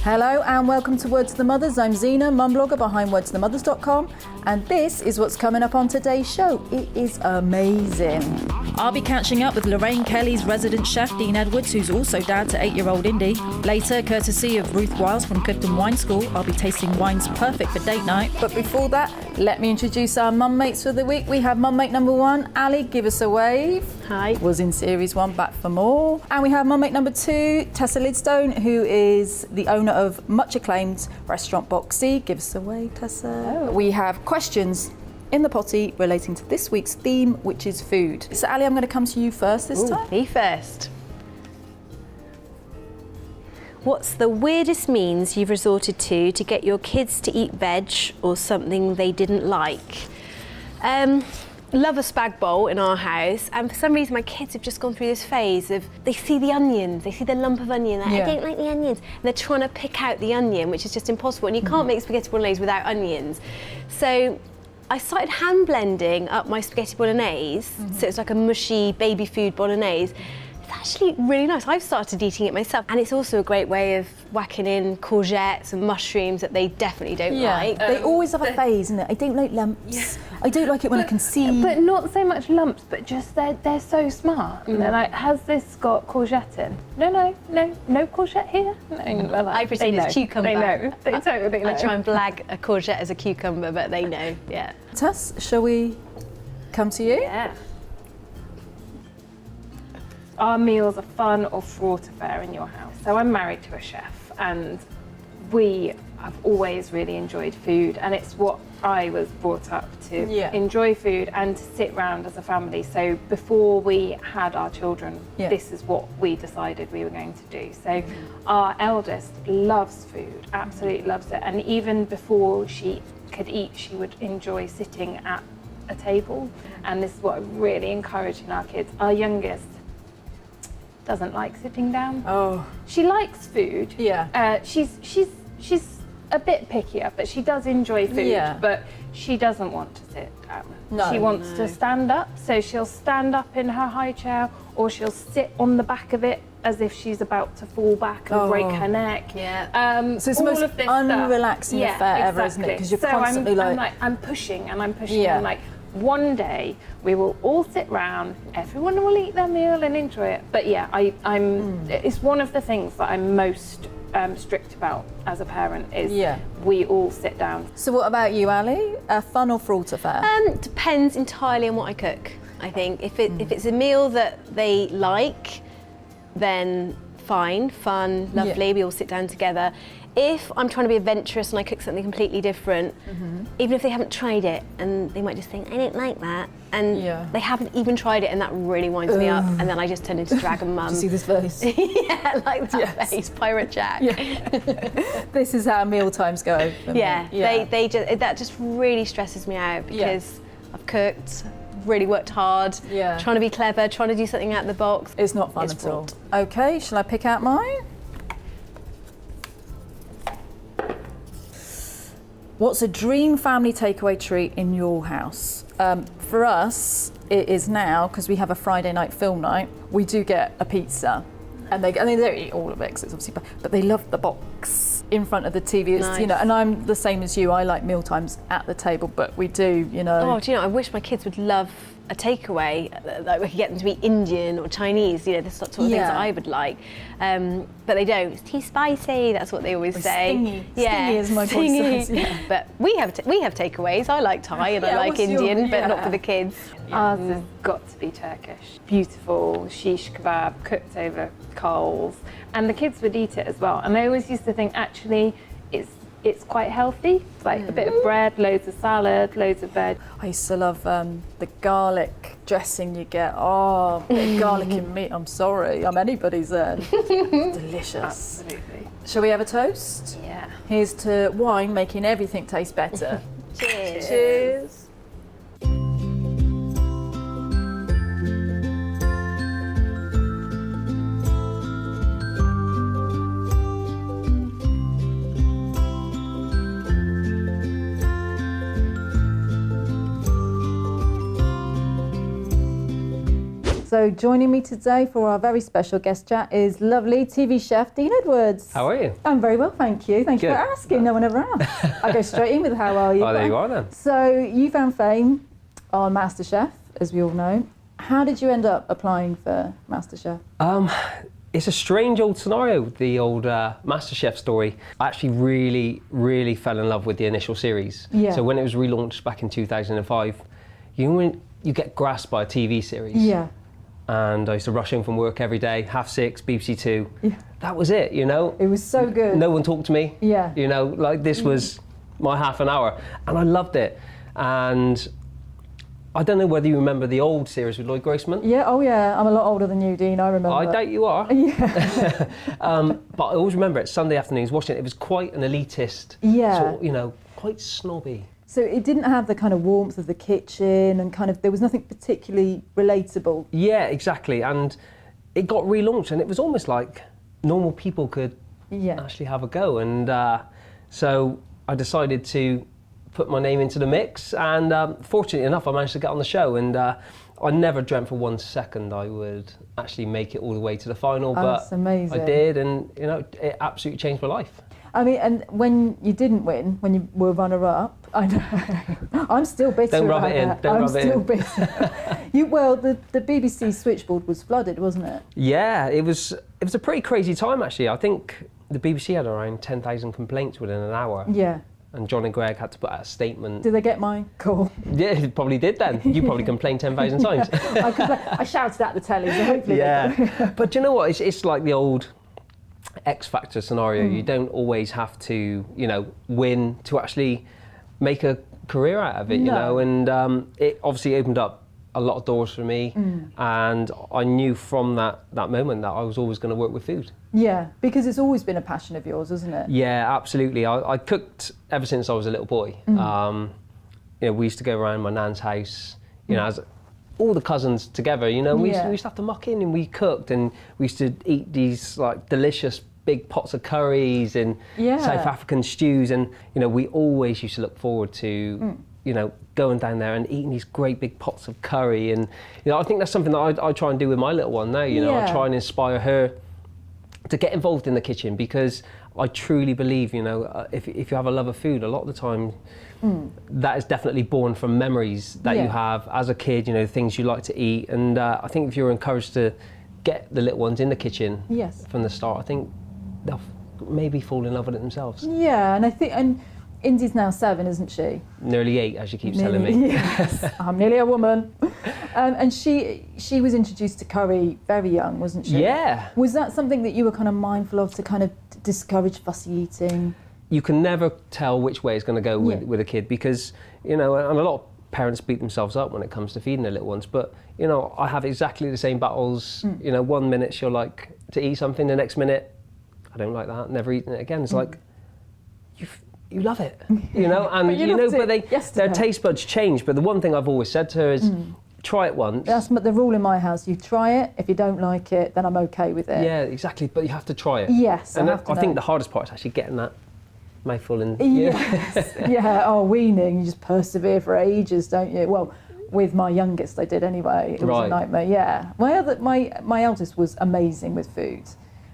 Hello and welcome to Words to the Mothers. I'm Zena, mum blogger behind wordstothemothers.com, and this is what's coming up on today's show. It is amazing. I'll be catching up with Lorraine Kelly's resident chef, Dean Edwards, who's also dad to 8-year-old Indy. Later, courtesy of Ruth Wiles from Clifton Wine School, I'll be tasting wines perfect for date night. But before that, let me introduce our mum mates for the week. We have mum mate number 1, Ali, give us a wave. Hi. Was in series 1, back for more. And we have mum mate number 2, Tessa Lidstone, who is the owner of much acclaimed restaurant Boxy. Give us a wave, Tessa. Oh. We have questions in the potty relating to this week's theme, which is food. So Ali, I'm going to come to you first this time. Me first. What's the weirdest means you've resorted to get your kids to eat veg or something they didn't like? Love a spag bowl in our house, and for some reason my kids have just gone through this phase of they see the onions, they see the lump of onion, like, I don't like the onions, and they're trying to pick out the onion, which is just impossible, and you can't make spaghetti bolognese without onions. So I started hand blending up my spaghetti bolognese, so it's like a mushy baby food bolognese. It's actually really nice. I've started eating it myself, and it's also a great way of whacking in courgettes and mushrooms that they definitely don't like. They always have a phase, isn't it? I don't like lumps. I don't like it when I can see. But not so much lumps, but just they're so smart. And they're like, has this got courgette in? No courgette here. No, like, I pretend it's cucumber. They know. They totally know. I try and blag a courgette as a cucumber, but they know, yeah. Tess, shall we come to you? Yeah. Our meals are fun or fraught affair in your house. So I'm married to a chef, and we have always really enjoyed food, and it's what I was brought up to enjoy food and to sit round as a family. So before we had our children, this is what we decided we were going to do. So our eldest loves food, absolutely loves it, and even before she could eat, she would enjoy sitting at a table, and this is what I really encourage in our kids. Our youngest doesn't like sitting down. Oh. She likes food. Yeah. She's a bit pickier, but she does enjoy food. Yeah. But she doesn't want to sit down. No. She wants to stand up, so she'll stand up in her high chair, or she'll sit on the back of it as if she's about to fall back and break her neck. Yeah. So it's the most unrelaxing affair ever, isn't it? Because you're constantly I'm pushing and I'm pushing and like, one day we will all sit round, everyone will eat their meal and enjoy it. But yeah, it's one of the things that I'm most strict about as a parent is we all sit down. So what about you, Ali? A fun or fraught affair? Depends entirely on what I cook, I think. If it's a meal that they like, then fine, fun, lovely, we all sit down together. If I'm trying to be adventurous and I cook something completely different, even if they haven't tried it, and they might just think, I don't like that, and they haven't even tried it, and that really winds me up, and then I just turn into Dragon Mum. Do you see this face? Yeah, like that face, Pirate Jack. This is how meal times go. That just really stresses me out, because I've cooked, really worked hard, trying to be clever, trying to do something out of the box. It's not fun at all. Okay, shall I pick out mine? What's a dream family takeaway treat in your house? For us, it is now, because we have a Friday night film night, we do get a pizza. And they don't eat all of it, because it's obviously, but they love the box in front of the TV. It's, and I'm the same as you. I like meal times at the table, but we do, Oh, do you know, I wish my kids would love a takeaway, like we could get them to be Indian or Chinese, the sort of things that I would like. But they don't. It's too spicy, that's what they always say. Stingy. Stingy, as my boy says. But we have takeaways. I like Thai and I like Indian, but not for the kids. Ours has got to be Turkish. Beautiful shish kebab cooked over coals, and the kids would eat it as well. And I always used to think, actually, it's quite healthy. It's like a bit of bread, loads of salad, loads of veg. I used to love the garlic dressing you get. Oh, a bit of garlic and meat. I'm sorry, I'm anybody's then. Delicious. Absolutely. Shall we have a toast? Yeah. Here's to wine making everything taste better. Cheers. Cheers. So joining me today for our very special guest chat is lovely TV chef Dean Edwards. How are you? I'm very well, thank you. Thank you for Good. asking. No one ever asked. I go straight in with how are you? Oh, there you are then. So you found fame on MasterChef, as we all know. How did you end up applying for MasterChef? It's a strange old scenario, the old MasterChef story. I actually really fell in love with the initial series. Yeah. So when it was relaunched back in 2005, you know when you get grasped by a TV series? Yeah. And I used to rush in from work every day, 6:30, BBC Two. Yeah. That was it, you know? It was so good. No one talked to me. Yeah. You know, like this was my half an hour. And I loved it. And I don't know whether you remember the old series with Lloyd Grossman. Yeah, oh yeah. I'm a lot older than you, Dean, I remember. I doubt you are. Yeah. But I always remember it, Sunday afternoons watching it. It was quite an elitist, Yeah. sort of, you know, quite snobby. So it didn't have the kind of warmth of the kitchen and kind of, there was nothing particularly relatable. Yeah, exactly. And it got relaunched and it was almost like normal people could Yeah. actually have a go. And so I decided to put my name into the mix. And fortunately enough, I managed to get on the show. And I never dreamt for 1 second I would actually make it all the way to the final. Oh, but that's amazing. I did. And, you know, it absolutely changed my life. I mean, and when you didn't win, when you were runner-up, I know, I'm still bitter Don't rub about it in, that. don't I'm rub it still in. bitter. Well, the BBC switchboard was flooded, wasn't it? Yeah, it was a pretty crazy time actually. I think the BBC had around 10,000 complaints within an hour. Yeah. And John and Greg had to put out a statement. Did they get my call? Yeah, it probably did then. You probably complained 10,000 times. I shouted at the telly, so hopefully they Yeah. But do you know what? It's like the old X Factor scenario. Mm. You don't always have to, you know, win to actually make a career out of it, you No. know. And it obviously opened up a lot of doors for me. And I knew from that moment that I was always going to work with food. Yeah, because it's always been a passion of yours, isn't it? Yeah, absolutely. I cooked ever since I was a little boy. You know, we used to go around my nan's house, you know, as all the cousins together, you know, we used to have to muck in and we cooked and we used to eat these like delicious big pots of curries and Yeah. South African stews. And, you know, we always used to look forward to, you know, going down there and eating these great big pots of curry. And, you know, I think that's something that I try and do with my little one now, you know, I Yeah. try and inspire her to get involved in the kitchen because I truly believe, you know, if you have a love of food, a lot of the time that is definitely born from memories that you Yeah. have as a kid, you know, things you like to eat. And I think if you're encouraged to get the little ones in the kitchen Yes. from the start, I think they'll maybe fall in love with it themselves. Yeah, and I think, and Indy's now 7, isn't she? Nearly 8, as she keeps telling me. Yes, I'm nearly a woman. And she was introduced to curry very young, wasn't she? Yeah. Was that something that you were kind of mindful of to kind of discourage fussy eating? You can never tell which way it's going to go Yeah. with a kid because, you know, and a lot of parents beat themselves up when it comes to feeding their little ones. But, you know, I have exactly the same battles. You know, 1 minute she'll like to eat something, the next minute, I don't like that, never eating it again. It's like, you love it, you know, and But you you know, loved but it yesterday. their taste buds change. But the one thing I've always said to her is, try it once. That's the rule in my house. You try it. If you don't like it, then I'm okay with it. Yeah, exactly. But you have to try it. Yes, and I have to I think know. the hardest part is actually getting that mouthful in. Yes. Yeah. Oh, weaning. You just persevere for ages, don't you? Well, with my youngest, I did anyway. It was a Right. nightmare. Yeah. My eldest was amazing with food.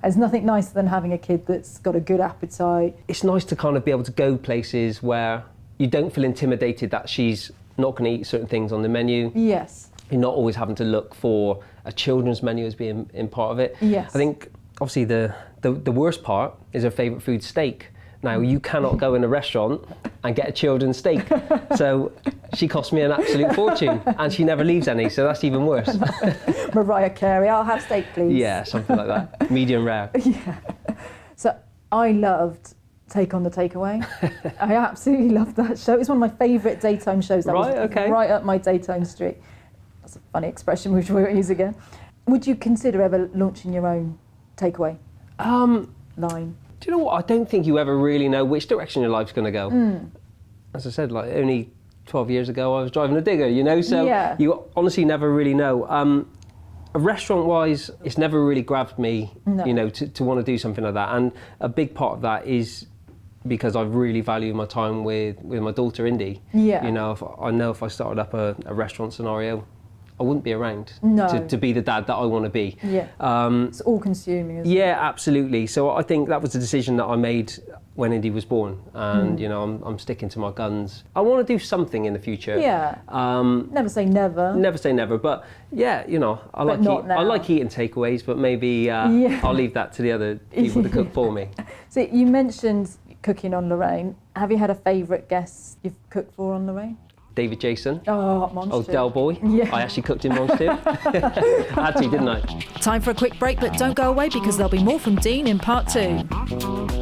There's nothing nicer than having a kid that's got a good appetite. It's nice to kind of be able to go places where you don't feel intimidated that she's not going to eat certain things on the menu. Yes. You're not always having to look for a children's menu as being in part of it. Yes. I think obviously the worst part is her favourite food, steak. Now you cannot go in a restaurant and get a children's steak. So she cost me an absolute fortune and she never leaves any, so that's even worse. Mariah Carey, I'll have steak, please. Yeah, something like that. Medium rare. So I loved Take on the Takeaway. I absolutely loved that show. It's one of my favourite daytime shows. That Right, was okay. right up my daytime street. That's a funny expression which we won't use again. Would you consider ever launching your own takeaway line? Do you know what? I don't think you ever really know which direction your life's going to go. As I said, like only 12 years ago, I was driving a digger, you know, so you honestly never really know. Restaurant-wise, it's never really grabbed me, you know, to want to do something like that. And a big part of that is because I really value my time with my daughter, Indy. Yeah. You know, I know if I started up a restaurant scenario, I wouldn't be around to be the dad that I want to be. Yeah. It's all-consuming, isn't it? Yeah, absolutely. So I think that was the decision that I made when Indy was born, and you know, I'm sticking to my guns. I want to do something in the future. Yeah. Never say never. Never say never, but yeah, you know, I like eating takeaways, but maybe I'll leave that to the other people to cook for me. So you mentioned cooking on Lorraine. Have you had a favourite guest you've cooked for on Lorraine? David Jason. Oh, Monster. Oh, Del Boy. Yeah. I actually cooked him once too. I had to, didn't I? Time for a quick break, but don't go away because there'll be more from Dean in part 2.